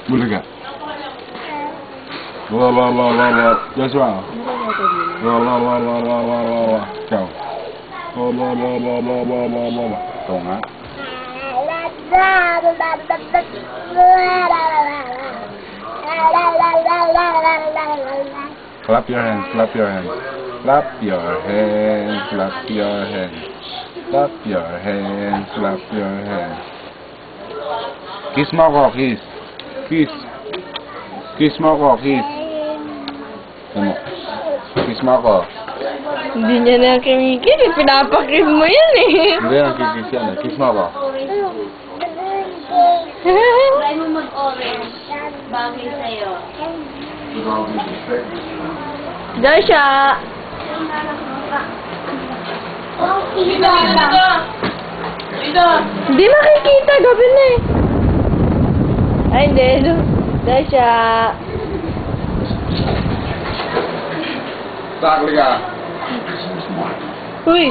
Bulaga. Joshua. Ciao. Ito nga. Clap your hands, clap your hands. Clap your hands, clap your hands. Clap your hands, clap your hands. Kiss mo ako, kiss. Kiss. Kiss mo ako, kiss. Ano? Kiss mo ako. Hindi niya na kinikiss, pinapakiss mo yan eh. Hindi yan, kiss yan eh. Kiss mo ako. Try mo mag-orange. Bagay sa'yo. Joshua! Hindi makikita, gabi na eh. Ay, hindi. Joshua! Sakli ka. Uy!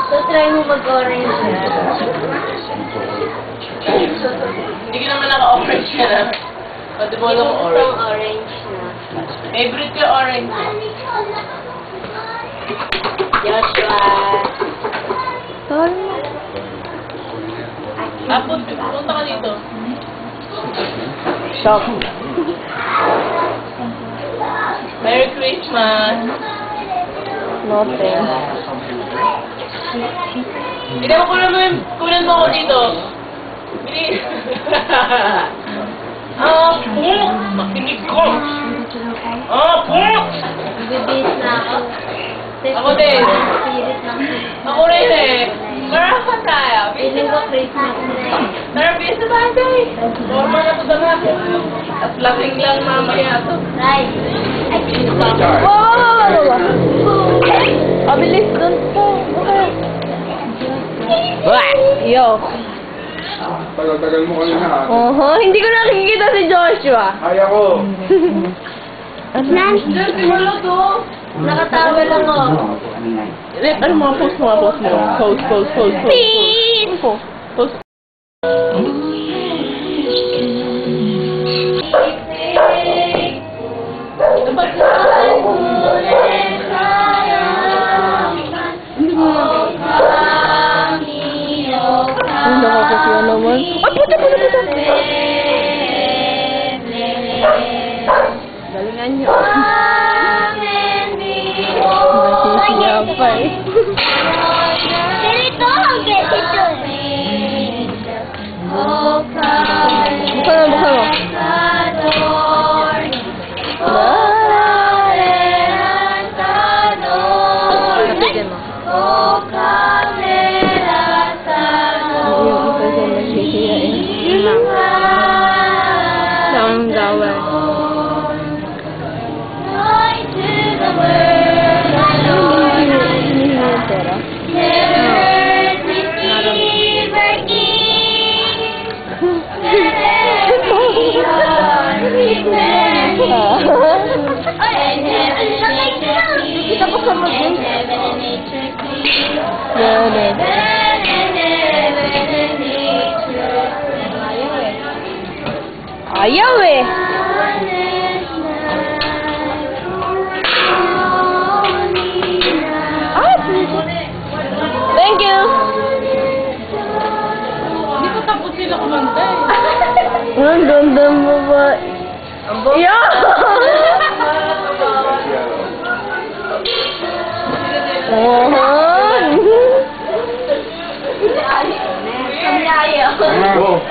So, try mo mag-orange na. Hindi ka naman naka-orange ka na. Pati mo lang orange. Orange na. Favorite ko orange. Joshua. Punta ka dito. Stop. Merry Christmas. Nothing. Hindi mo kunan mo ako dito. Bili. Makinig ko. Bibis na ako. Ako din. Spirit ng Ako rin eh. Marama tayo. Feeling ko Christmas na eh. Tara, bisa tayo guys. Normal na ito dala. At lasing lang mamaya ito. Right. Wow! Abilis dun po. Yo. Tagal-tagal mo kanina. Hindi ko nakikita si Joshua. Ay ako. Just wala to. Nakatawa lang ako. Ano mga post mo? Post. Peace! Post. Ang nakakasiya naman. Ay, puta! Galingan nyo. Nasisiya pa eh. Ganito ang ganito. Buksan mo. Kapitin mo. Yung isa siya nagsisiya eh. Yun lang. Saan ang gawin? Hinihingi yung pera. Kita ko sa mag-game. Yan eh. Ayaw eh. Thank you. Hindi ko tapos sila kumanta eh. Ang ganda mo ba? Yeah!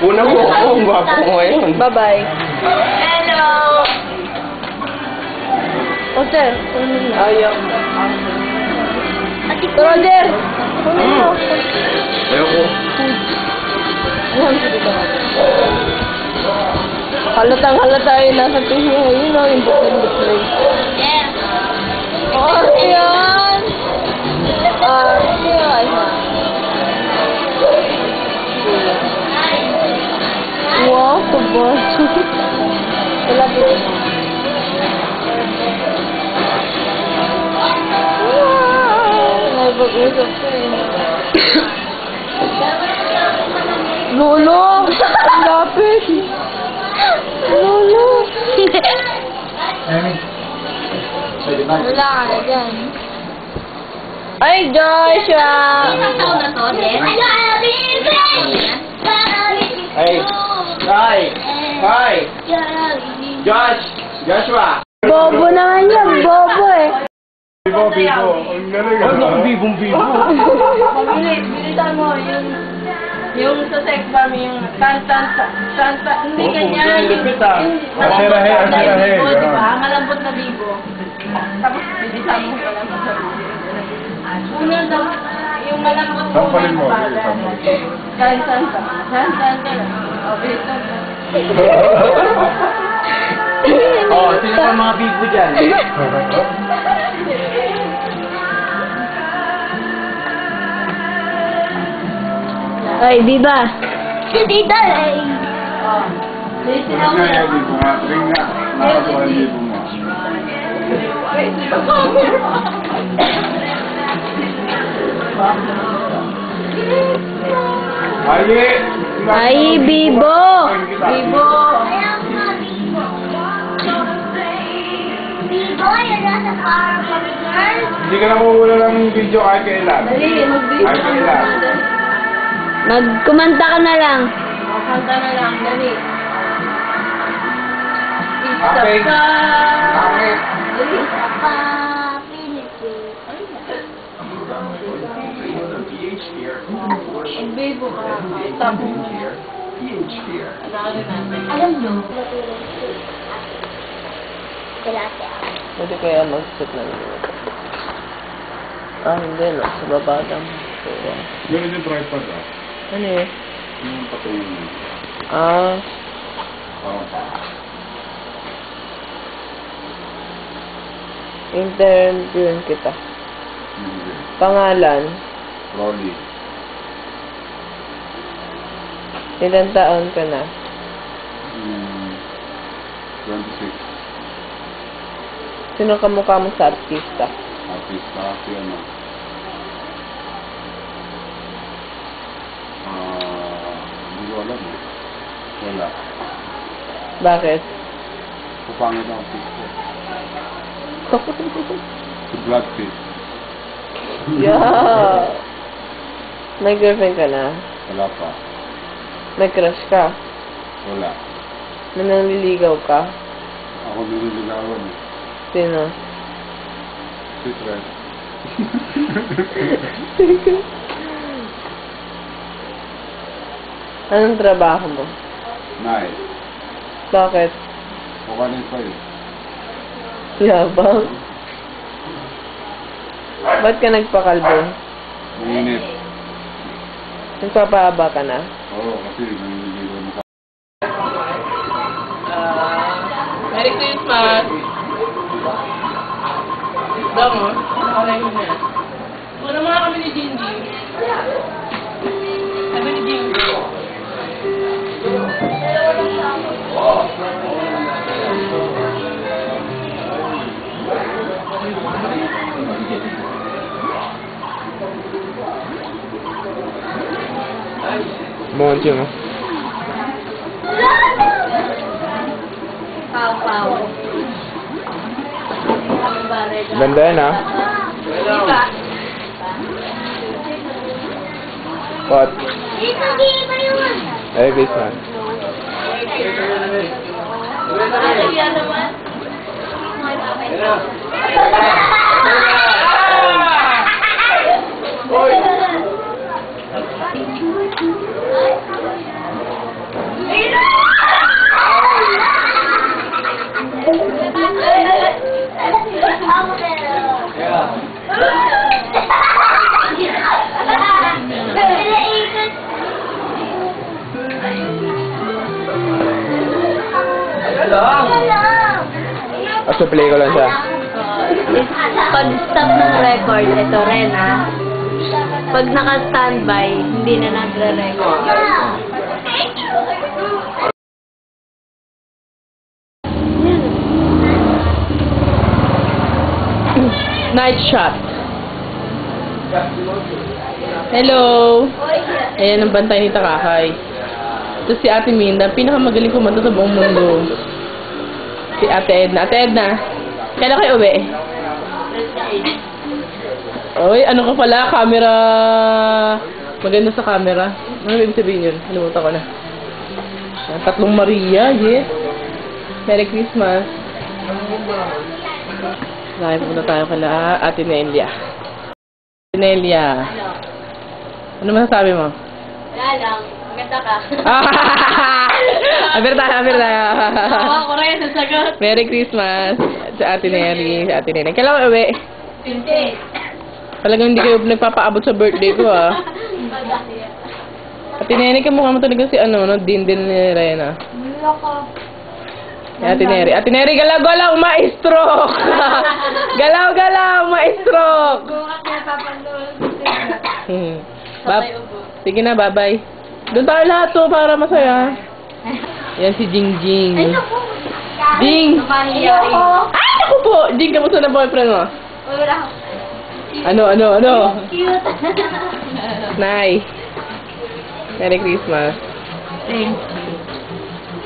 Una mo ako. Ang gwapo ko ngayon. Bye-bye. Hello. Ote, kunin mo. Ayaw. Roger! Kunin mo. Ayoko. Ayan, dito ka. Halatang-halata yun nasa pihiya. Yun o, yung bukay-bukay. Yeah. Oh, yan! Yan. Wow, kabos. Wala po. Wow! Nag-usap ko eh. Lolo! Ang lapit! Lolo! Wala ka na dyan. Ay, Joshua! Ilang taon na to, Den? Hey! Hi! Hi! Josh! Joshua! Bobo naman yan, bobo eh. Bibo, bibo. Ang galing Ano bibong bibo? Bilisan mo, yung sa sex bomb, yung tan, hindi ganyan. Aserahe, aserahe. Bibo, di ba? Malambot na bibo. Tapos, bilisan mo malambot na bibo. Una daw, yung malambot mo. Sampalin mo. Tan. Okay, tan. Oh, sino pa mga bibo dyan? Ay, Biba. Si Tita Lay. Ring nga, bibo nga. Ring nga. Nakatuwa yung bibo mo. Aye! Ay, Bibo. Bibo. Bibo, yun nasa car kami, girl. Hindi ka na mawala ng video kahit kailan. Dali, mag-video Kahit kailan. Magkumanta ka na lang. Kanta na lang, dali. Okay. Isa pa. Okay. Dali. Pa, Philippines. Bibo ka. Stop. Ano natin? Alam nyo? Tilapia. Pwede kaya mag-sit na lang. Hindi no. Sa baba lang. Ganun yung tripod ah. Ano eh? Yung patungan mo. Oo. Interviewin kita. Hindi. Pangalan? Rolly. Ilang taon ka na? 26. Sino kamukha mo sa artista? Artista kasi ano. Hindi ko alam eh. Wala. Bakit? Kupangit ang artista. Si Brad Pitt. Yeah. May girlfriend ka na? Wala pa. May crush ka? Wala. Nananliligaw ka? Ako nililigawan eh. Sino? Secret. Anong trabaho mo? Nice. Bakit? Kukanin pa eh. Yabang? Ba't ka nagpakalbo? Mainit. Nagpapahaba ka na? Oo, kasi nililigawan mo sa... Merry Christmas. Damo. Nakaray mo na. Una mga kami ni Jinji. Sabi ni Jinji. Monchi mo. Pau. Ganda yan ah. Diba? What? Dito, di ba yun? Merry Christmas. Ano yan naman? Play ko lang siya. Pag stop ng record, ito rin ah. Pag naka-standby, hindi na nagre-record. Night shot. Hello. Ayan ang bantay ni Takakay. Ito si Ate Minda, pinakamagaling kumanta sa buong mundo. Si Ate Edna. Ate Edna, kailan kayo uwi? Oy, ano ka pala? Camera. Maganda sa camera. Ano ibig sabihin yun? Halimutan ko na. Tatlong Maria, yes. Merry Christmas. Live muna tayo kala Ate Nelia. Ate Nelia. Ano masasabi mo? Wala lang. Maganda ka. Abir tayo. Ako rin, nasagot. Merry Christmas sa Ate Nelly, sa Ate Nelia. Kailan ka uwi? Hindi. Talagang hindi kayo nagpapaabot sa birthday ko, ah. Ate Nelly, kamukha mo talaga si ano, no? Din ni Rena. Ate Neri. Ate Neri, galaw-galaw, ma-stroke! Galaw-galaw, ma-stroke! Sige na, bye-bye. Doon tayo lahat to para masaya. Yan si Jing Jing. Jing! Ay, naku po! Jing, kamusta na boyfriend mo? Ano? Cute. Nay. Merry Christmas. Thanks.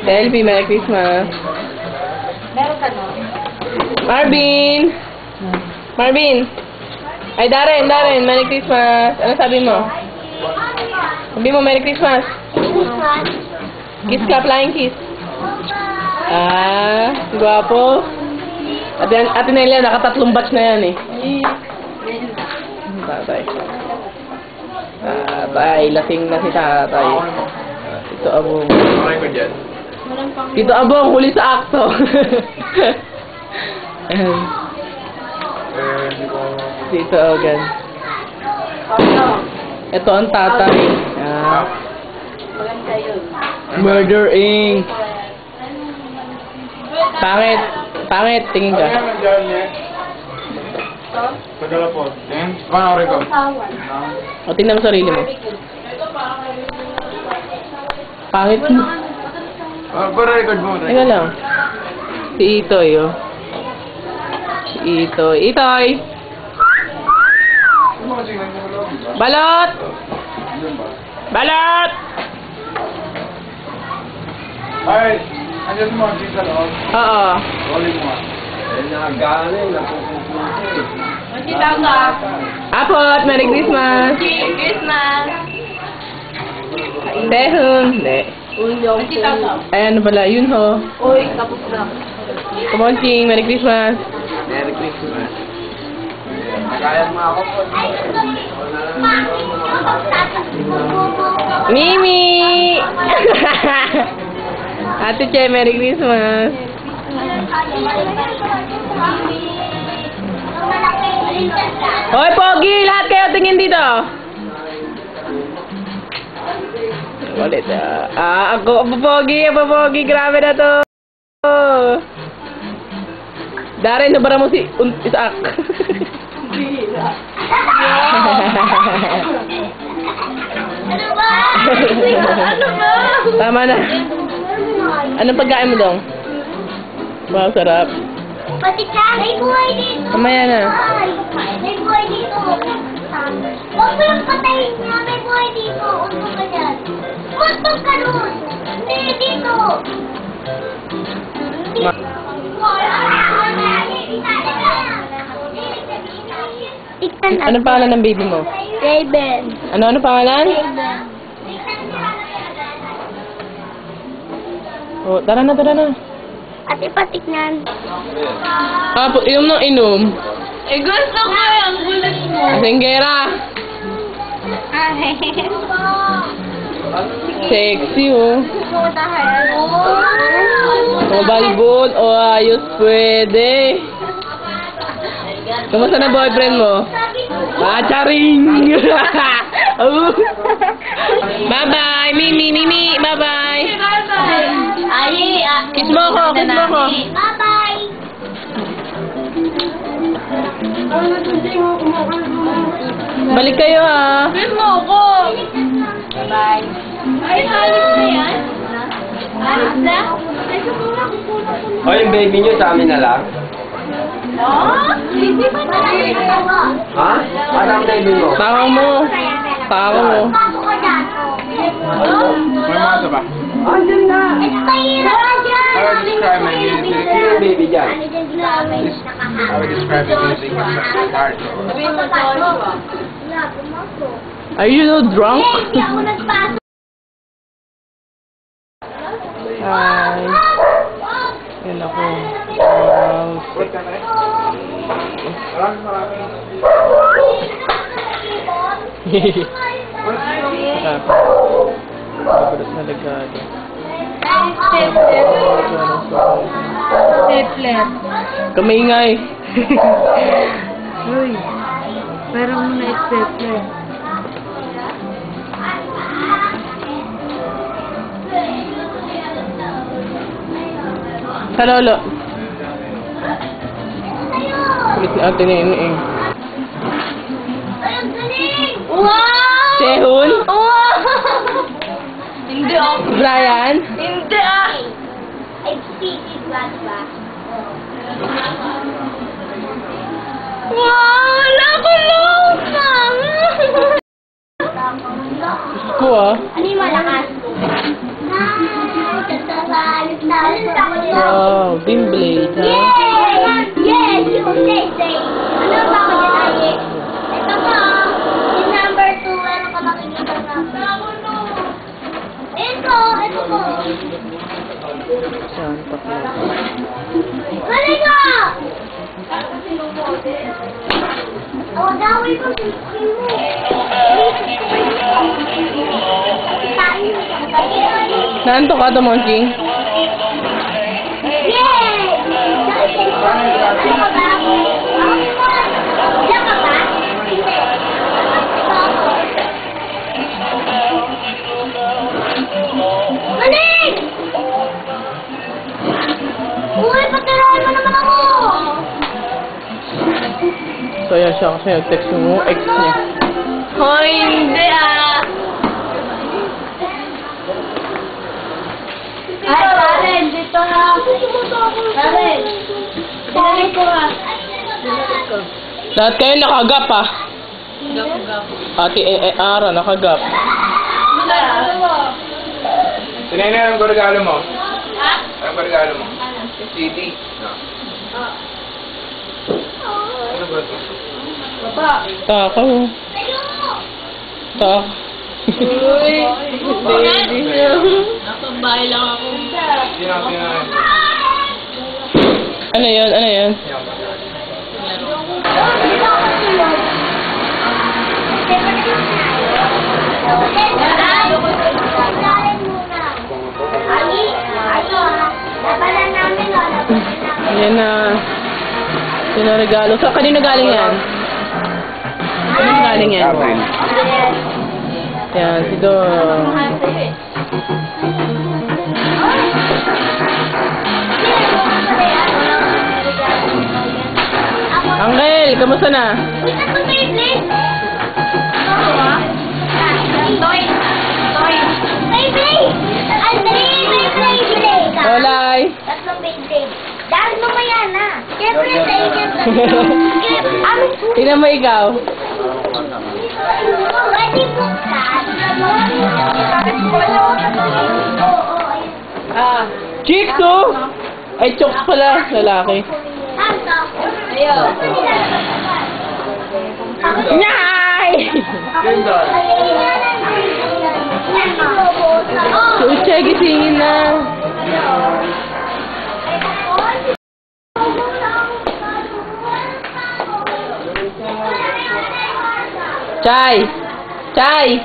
Selfie, Merry Christmas. Meron ka no? Marvin! Ay, Darren, Merry Christmas. Ano sabi mo? Sabi mo, Merry Christmas. Kiss ka, flying kiss. Guwapo. Ate Nelia, nakatatlong batch na yan eh. Tatay, lasing na si tatay. Tito Abong. Tito Abong, huli sa akto. Tito Ogan. Ito ang tatay. Maganda yun. Murder Inc. Pangit, tingin ka. Padala po. Tingin, panoorin ko. O, tingnan mo sarili mo. Pangit mo. Para record mo. Teka lang. Si Itoy, oh. Si Itoy. Itoy! Balot! Balot! Ay, andyan mo, sa loob. Oo. Rolling mo. Magkita ka. Apot! Merry Christmas! Christmas. Tehun! Hindi. Magkita ka. Ay, ano pala? Yun ho. Uy, tapos na. Come on, Ching. Merry Christmas! Merry Christmas. Kaya mo ako po. Mimi! Ate Che, Merry Christmas! Hoy, Pogi! Lahat kayo tingin dito! Ulit ako, Pogi! Grabe na to! Darren, nabara mo si Isaac. Ano ba? Tama na. Anong pagkain mo dong? Wow, sarap. Pati ka, may buhay dito. Mamaya na. May buhay dito. Huwag mo yung patayin niya, may buhay dito. Untog ka dyan. Untog ka nun. Hindi, dito. Anong pangalan ng baby mo? Raven. Ano pangalan? Raven. Oh, tara na. At ipatiknan. Inom ng inom. Eh, gusto ko yung gulat mo. Asinggera. Sexy, oh. Mabalbon o ayos, pwede. Kamusta na boyfriend mo? Charing! Bye-bye! Mimi! Bye-bye! Kiss mo ako! Bye-bye! Balik kayo, ha? Kiss mo ako! Bye-bye! Ay, halos na yan? Halos na? Ay, sumunod ko. O, yung baby nyo sa amin na lang? Oh? Hindi ba talaga? Ha? Parang baby mo? Tawang mo. Pasok ka dyan. May mga ba? Andyan na! Ito, mahirap ka dyan. would describe my music. Baby dyan. Ano dyan ginagamit? I would describe my music as hard. Sabihin mo, Joshua. Wala, pumasok. Are you so drunk? Hindi ako nagpasok. Hi. Yan ako. Wow. Pagkakas na lagado. Steplet. Kamingay. Uy. Pero muna steplet. Sa lolo. Kulit ni ate na yun eh. Ay, ang galing! Wow! Sehun? Wow! Hindi ako. Brian? Hindi ah. Ay, speaking ba, diba? Wow, wala ko lang. Gusto ko ah. Ano yung malakas? Wow, Beyblade ha? Yes! Yes! Yung say. Ano ba ako dyan, Aye? Ito po, yung number 2, ano ka makikita na? Ito po. Santa Claus. Galing ka! Oh, daway ko si Kimo. Naanto ka, Tomongking? Yay! Ano ka ba? Diyan ka ba? Hindi. Galing! Uy, patirahan mo naman ako! Saya siya kasi nag-text yung ex niya. Hoy, hindi ah. Ay, Karen, dito ha. Karen, sinalik ko ha. Lahat kayo nakagap ah. Ate Ara, nakagap. Sinay na yung regalo mo. Ha? Anong regalo mo? CD. No. Ano ba ito? Baba. Taka. Tak. Uy, baby. Nakabay lang ako. Hindi na pinay. Ano yan? Ano yan? Yan na. Yan na regalo. So, kanino galing yan? Kanino galing yan? Abril. Yan, si Dong. Angel, kamusta na? Olay. Tatlong Beyblade. Dahil mamaya na. Siyempre sa inyo. Tingnan mo ikaw. Pwede bukas. Oo, ayun. Chicks, oh! Ay, chokes pala, lalaki. Tanto. Ayun. Nyay! Gandol. Si Uche, gisingin na. Chay! Chay!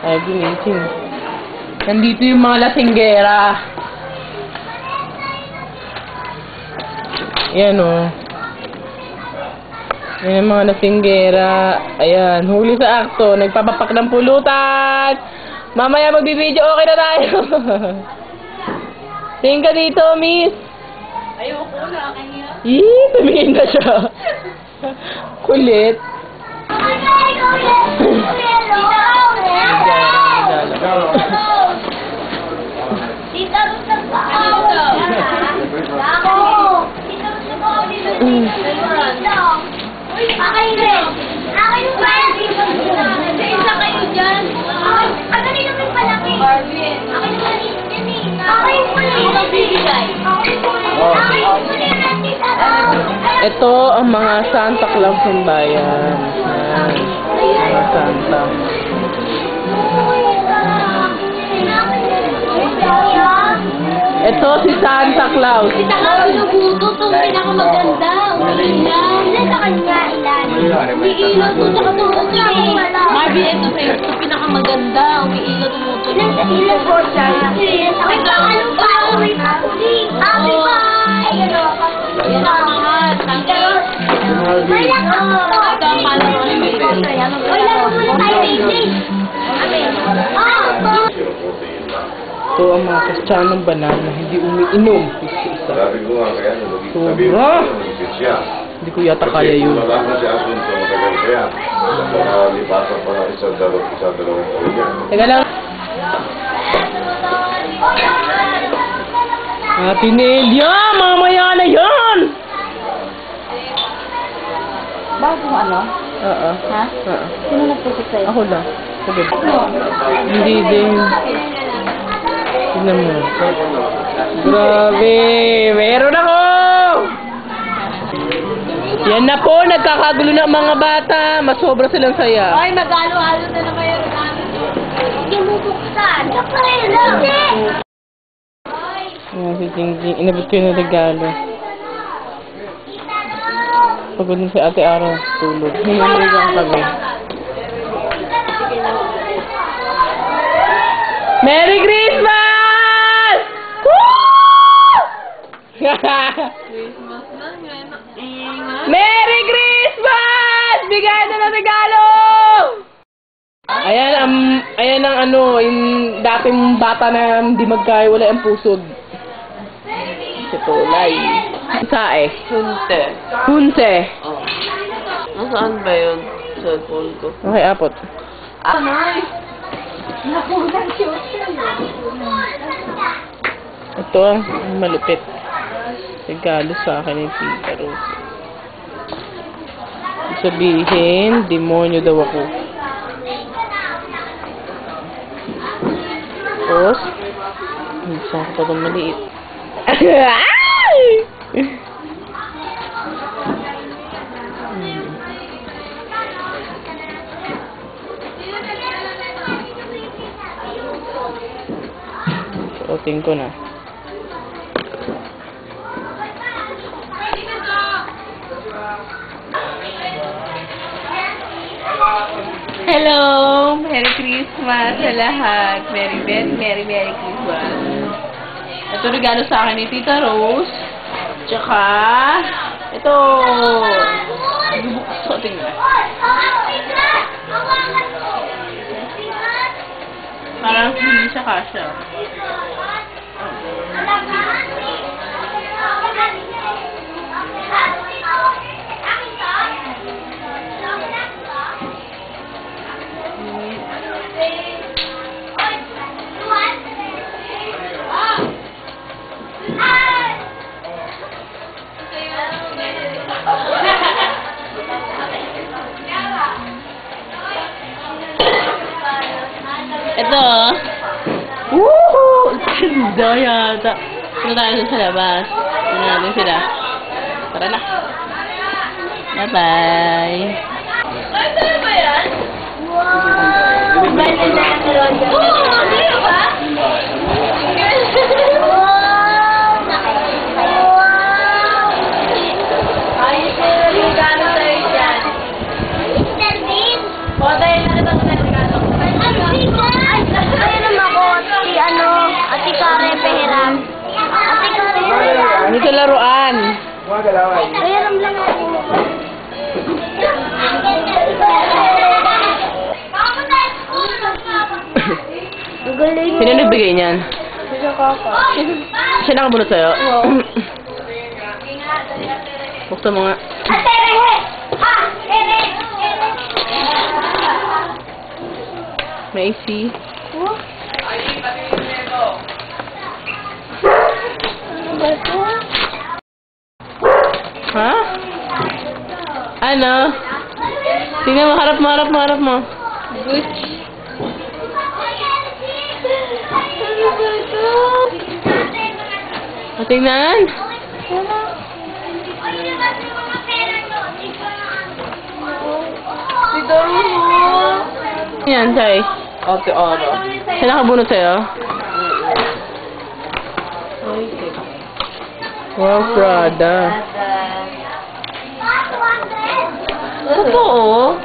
Ay, gumising. Nandito yung mga lasinggera. Ayan, oh. Ayan ang mga lasinggera. Ayan, huli sa akto. Nagpapapak ng pulutan. Mamaya magbibideo, okay na tayo. Tingin ka dito, miss. Ayoko na, kanya. Ih, tumingin na siya. Kulit. Tita Ruth nagpakaw. Ako. Tita Ruth nagpakaw dito. Uy, akin rin. Akin yung malaki. Isa kayo dyan. Akin yung malaki. Akin yung malaki. Yan eh. Ito ang mga Santa Claus ng bayan. Yan. Mga Santa. Ito si Santa Claus. Si Taka Pinubuto, itong pinakamaganda. Umiilaw. Ilan sa kanya ilan? Umiilaw to, tsaka tumutuloy. Marvin, ito sa'yo. Ito pinakamaganda. Umiilaw, tumutuloy. Ilan sa ilan po siya? Ay, anong pa? Happy bye! Yan ang mahal. May lakad po. Ito ang mahal ng Olympic. May lakad muna tayo, baby. Ito ang mga Kristiyanong banal na hindi umiinom. Isa-isa. Sabi ko nga kaya, sabi Sobra! mo, nagigit siya. Hindi ko yata kaya yun. Malaman si Asunto, matagal kaya. Nakalipasan pa ng isang dalawang taon niya. Teka lang. Ate Nelia, mamaya na yan! Bakit mo ano? Oo. Ha? Oo. Sino nagpusik sa'yo? Ako lang. Sige. Hindi din. Tignan mo. Grabe! Meron ako! Yan na po, nagkakagulo na ang mga bata. Masobra silang saya. Ay, mag-alo-alo na naman yung regalo. Hindi mo buksan. Hindi! Ayan, si Jingjing. Inabot ko yung regalo. Pagod na si Ate Ara. Tulog. Hinamaligan kami. Merry Christmas! Woo! Merry Christmas! Bigay na ng regalo! Ayan ang ano, yung dating bata na hindi magkaiwalay ang pusod. Si Tulay. Sae. Hunte. Hunse. Oh. Nasaan ba yun? Cellphone ko. Okay, apot. Ito ang malupit. Regalo sa akin ng Tita Rose. Sabihin, demonyo daw ako. Tapos, saan ko pa itong maliit? Suotin ko na. Hello! Merry Christmas sa lahat. Merry Christmas. Ito regalo sa akin ni Tita Rose. Tsaka, ito. Bubuksan ko. Tingnan. Parang hindi siya kasha. Ito. Woohoo! Ganda yata. Punta tayo dun sa labas. Tignan natin sila. Tara na. Bye-bye. Ay, saan ba yan? Wow! Bala na ang rolyo. Oo, sino ba? Ayos na yung regalo sa'yo dyan. Mr. Bean? O, dahil na ito sa regalo. Ayun naman ako, si Ate Karen Peheram. Ate Karen Peheram. Ano sa laruan? Peheram lang natin. Ang galing. Sino nagbigay niyan? Siya nakabunot sa'yo? Buksan mo nga. Ate Rehe! Ha! Rehe! May AC. Ha? Ano? Tingnan mo, harap mo. Gucci. Tingnan. Yan, Chay. Ate Oro. Siya nakabunot sa'yo? Wow, Prada. Totoo?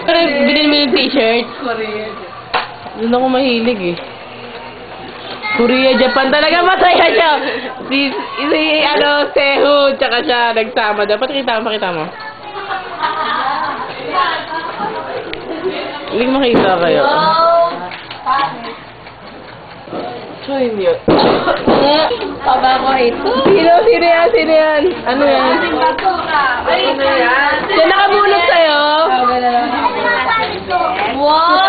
Pero bilhin mo yung t-shirt. Doon ako mahilig eh. Korea, Japan talaga masaya siya. Si Sehun, tsaka siya nagsama daw. Pakita mo. Hindi ko makita kayo. Try niyo. Paba ko ito. Sino yan? Ano yan? Ay, ito yan. Siya nakabunot sa'yo? Wow!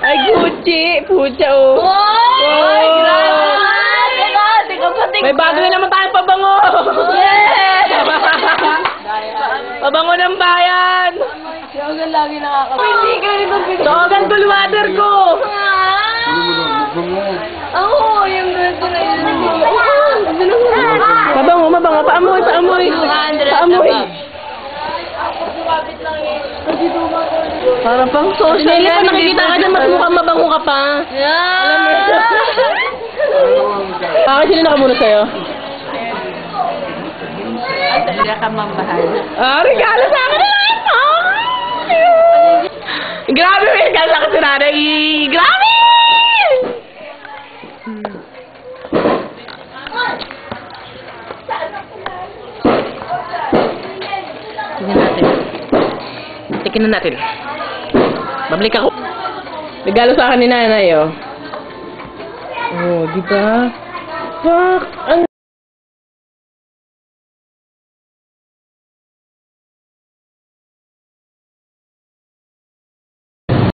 Ay, Gucci! Pucha, oh. Ay, grabe! May bago na naman tayong pabango! Yeah! Pabango ng bayan! Yogan lagi nakakapit. Hindi ka rin mag-video. Dogan tulwater ko! Oo, yung ganito na yun. Mabango. Paamoy. Para pang social. Sinili pa nakikita ka dyan, mas mukhang mabango ka pa. Yeah! Bakit sino nakamunod sa'yo? Talaga ka mamahal. Regalo sa akin na lang! Grabe, may regalo sa akin si nanay! Grabe! Tingnan natin. Babalik ako. Regalo sa akin ni nanay, oh. Oh, di ba? Fuck! Ang